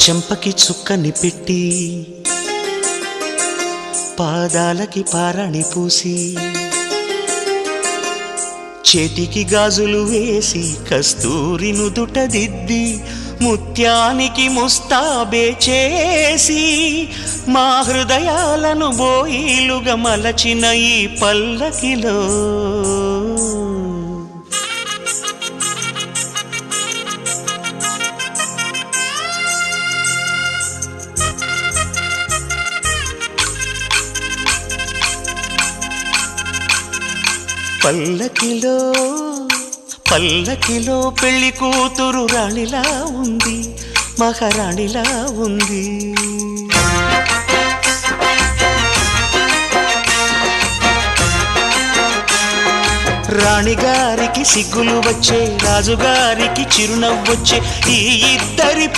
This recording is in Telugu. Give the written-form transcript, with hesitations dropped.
చెంపకి చుక్కని పెట్టి పాదాలకి పారాణి పూసి చేతికి గాజులు వేసి కస్తూరి నుదుట దిద్ది ముత్యానికి ముస్తాబే చేసి మా హృదయాలను బోయిలుగా మలచిన ఈ పల్లకిలో పల్లకిలో పల్లకిలో పెళ్లి కూతురు రాణిలా ఉంది, మహారాణిలా ఉంది. రాణిగారికి సిగ్గులు వచ్చే, రాజుగారికి చిరునవ్వొచ్చే, ఈ ఇద్దరి